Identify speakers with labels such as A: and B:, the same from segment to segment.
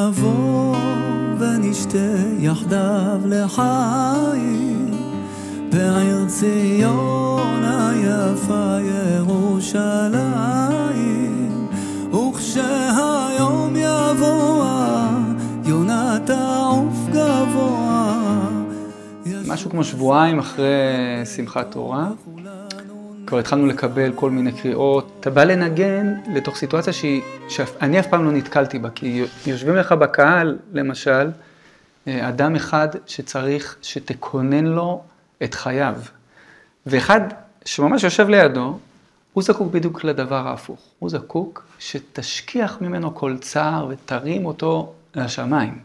A: נבוא ונשתה יחדיו לחיים בעיר ציון היפה ירושלים, וכשהיום יבוא יונה תעוף גבוה.
B: משהו כמו שבועיים אחרי שמחת תורה, כבר התחלנו לקבל כל מיני קריאות. אתה בא לנגן לתוך סיטואציה שאני אף פעם לא נתקלתי בה, כי יושבים לך בקהל, למשל, אדם אחד שצריך שתכונן לו את חייו. ואחד שממש יושב לידו, הוא זקוק בדיוק לדבר ההפוך. הוא זקוק שתשכיח ממנו כל צער ותרים אותו לשמיים.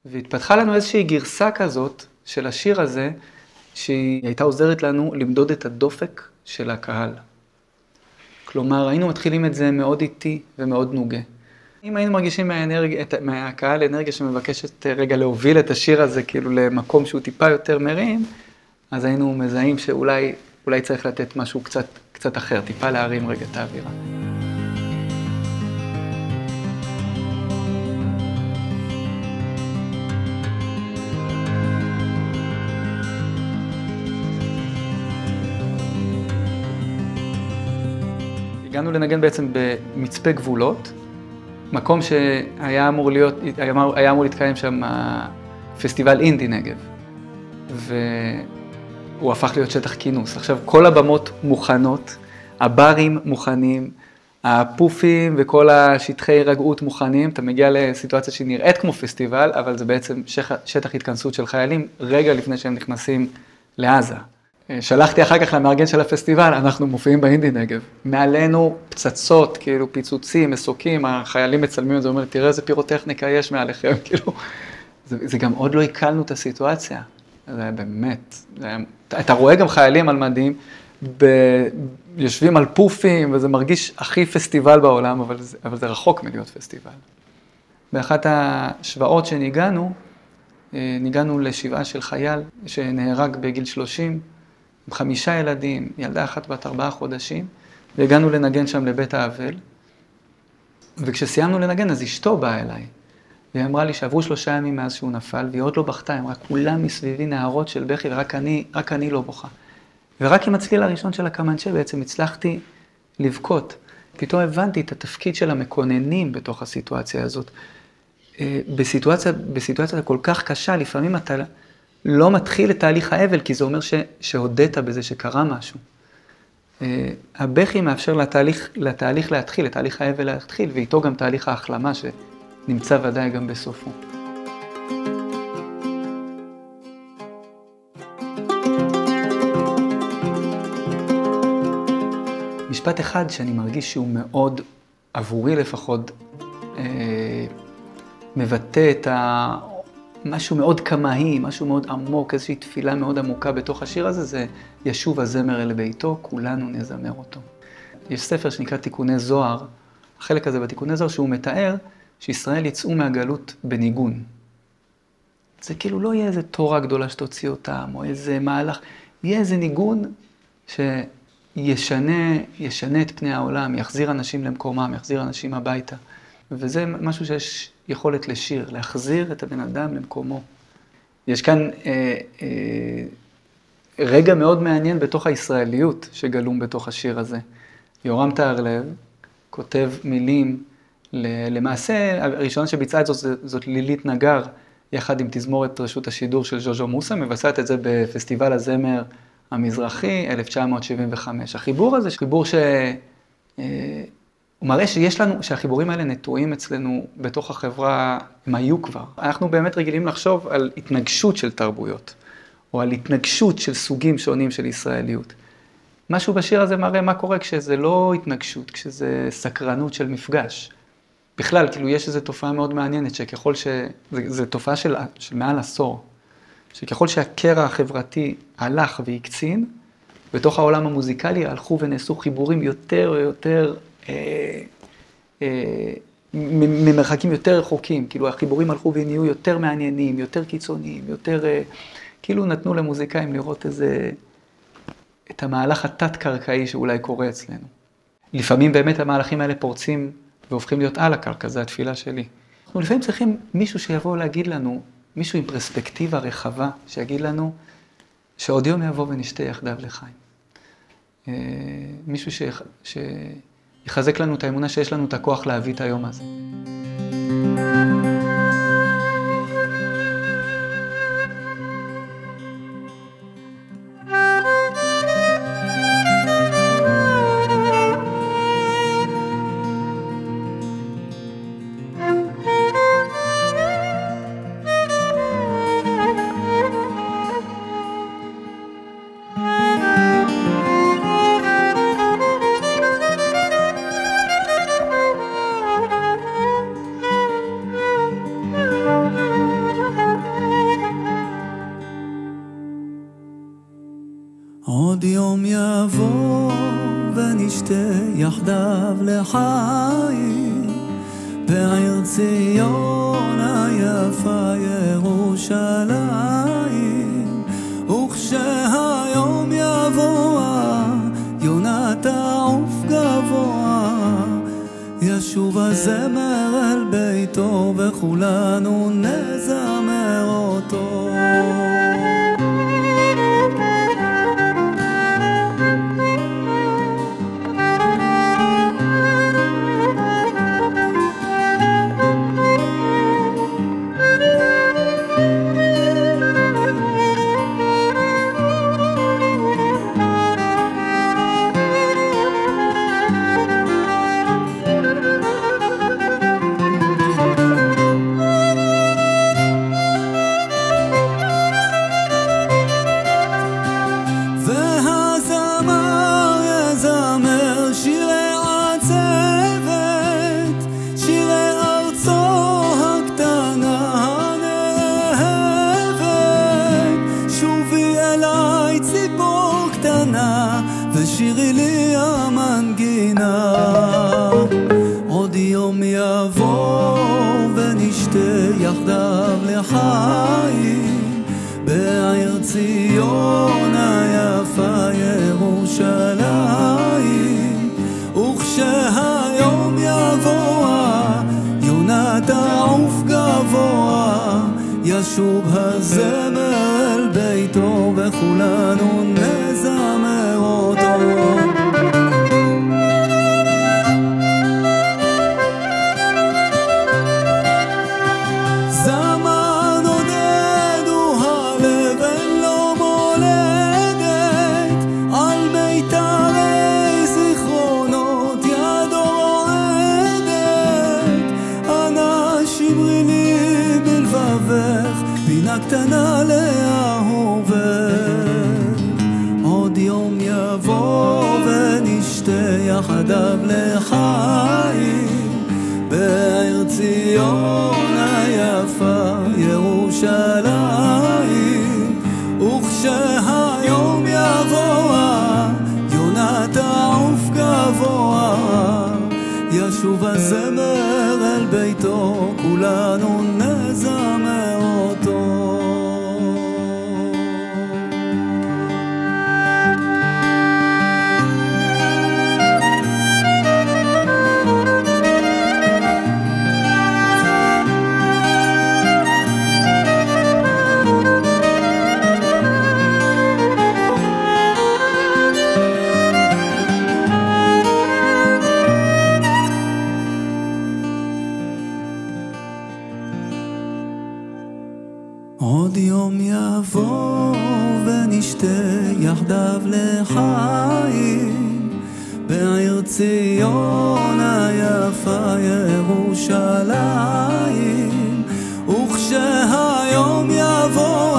B: והתפתחה לנו איזושהי גרסה כזאת של השיר הזה, שהיא הייתה עוזרת לנו למדוד את הדופק של הקהל. כלומר, היינו מתחילים את זה מאוד איטי ומאוד נוגה. אם היינו מרגישים מהקהל אנרגיה שמבקשת רגע להוביל את השיר הזה כאילו למקום שהוא טיפה יותר מרים, אז היינו מזהים שאולי צריך לתת משהו קצת אחר, טיפה להרים רגע את האווירה. הגענו לנגן בעצם במצפה גבולות, מקום שהיה אמור להתקיים שם פסטיבל אינדי נגב, והוא הפך להיות שטח כינוס. עכשיו כל הבמות מוכנות, הברים מוכנים, הפופים וכל השטחי רגעות מוכנים, אתה מגיע לסיטואציה שנראית כמו פסטיבל, אבל זה בעצם שטח התכנסות של חיילים רגע לפני שהם נכנסים לעזה. שלחתי אחר כך למארגן של הפסטיבל, אנחנו מופיעים באינדי נגב. מעלינו פצצות, כאילו פיצוצים, מסוקים, החיילים מצלמים את זה, אומרים, תראה איזה פירוטכניקה יש מעליכם, כאילו. זה גם עוד לא עיכלנו את הסיטואציה. זה היה באמת. אתה רואה גם חיילים על מדים, יושבים על פופים, וזה מרגיש הכי פסטיבל בעולם, אבל זה רחוק מלהיות פסטיבל. באחת השבועות שניגענו לשבעה של חייל שנהרג בגיל 30, עם 5 ילדים, ילדה אחת בת 4 חודשים, והגענו לנגן שם לבית האבל. וכשסיימנו לנגן, אז אשתו באה אליי, והיא אמרה לי שעברו 3 ימים מאז שהוא נפל, והיא עוד לא בכתה, אמרה, כולם מסביבי נהרות של בכי, ורק אני לא בוכה. ורק עם הצליל הראשון של הקמנצ'ה בעצם הצלחתי לבכות. פתאום הבנתי את התפקיד של המקוננים בתוך הסיטואציה הזאת. בסיטואציה כל כך קשה, לפעמים אתה לא מתחיל את תהליך האבל, כי זה אומר שהודית בזה שקרה משהו. הבכי מאפשר לתהליך להתחיל, לתהליך האבל להתחיל, ואיתו גם תהליך ההחלמה שנמצא ודאי גם בסופו. משפט אחד שאני מרגיש שהוא מאוד, עבורי לפחות, מבטא את משהו מאוד קמאי, משהו מאוד עמוק, איזושהי תפילה מאוד עמוקה בתוך השיר הזה, זה ישוב הזמר אל ביתו, כולנו נזמר אותו. יש ספר שנקרא תיקוני זוהר, החלק הזה בתיקוני זוהר שהוא מתאר שישראל יצאו מהגלות בניגון. זה כאילו לא יהיה איזה תורה גדולה שתוציא אותם, או איזה מהלך, יהיה איזה ניגון שישנה את פני העולם, יחזיר אנשים למקומם, יחזיר אנשים הביתה. וזה משהו שיש יכולת לשיר, להחזיר את הבן אדם למקומו. יש כאן רגע מאוד מעניין בתוך הישראליות שגלום בתוך השיר הזה. יורם טהרלב כותב מילים, למעשה הראשונה שביצעה את זאת לילית נגר, יחד עם תזמורת רשות השידור של ז'וז'ו מוסה, מבצעת את זה בפסטיבל הזמר המזרחי 1975. החיבור הזה, חיבור הוא מראה שהחיבורים האלה נטועים אצלנו בתוך החברה, הם היו כבר. אנחנו באמת רגילים לחשוב על התנגשות של תרבויות, או על התנגשות של סוגים שונים של ישראליות. משהו בשיר הזה מראה מה קורה כשזה לא התנגשות, כשזה סקרנות של מפגש. בכלל, כאילו יש איזו תופעה מאוד מעניינת, זו תופעה של מעל עשור, שככל שהקרע החברתי הלך והקצין, בתוך העולם המוזיקלי הלכו ונעשו חיבורים יותר ויותר ממרחקים יותר רחוקים, כאילו החיבורים הלכו ונהיו יותר מעניינים, יותר קיצוניים, יותר, כאילו נתנו למוזיקאים לראות את המהלך התת-קרקעי שאולי קורה אצלנו. לפעמים באמת המהלכים האלה פורצים והופכים להיות על הקרקע, זו התפילה שלי. אנחנו לפעמים צריכים מישהו שיבוא להגיד לנו, מישהו עם פרספקטיבה רחבה, שיגיד לנו שעוד יום יבוא ונשתה יחדיו לחיים. מישהו שיחזק לנו את האמונה שיש לנו את הכוח להביא את היום הזה.
A: עוד יום יבוא ונשתה יחדיו לחיים בעיר ציון היפה ירושלים, וכשהיום יבוא יונה תעוף גבוה, ישוב הזמר אל ביתו וכולנו נזמר אותו. ושירי לי המנגינה, עוד יום יבוא ונשתה יחדיו לחיים בעיר ציון היפה ירושלים, וכשהיום יבוא יונה תעוף גבוה, ישוב הזמר אל ביתו וכולנו נזמר אותו. זמן עודד הוא הלב אין לו מולדת, על מיתרי זיכרונות ידו רועדת, אנא שמרי לי בלבבך בינה קטנה לאהובך. עוד יום יבוא ונשתה יחדיו לחיים בעיר ציון היפה ירושלים, וכשהיום יבוא יונה תעוף גבוה, ישוב הזמר אל ביתו כולנו נזמר אותו. עוד יום יבוא ונשתה יחדיו לחיים בעיר ציון היפה ירושלים, וכשהיום יבוא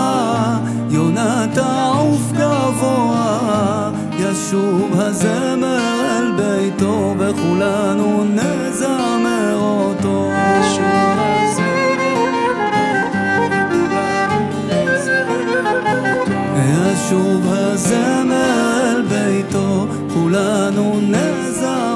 A: יונה תעוף גבוה, ישוב הזמר אל ביתו וכולנו נזמר אותו. ישוב הזמר אל ביתו כולנו נזמר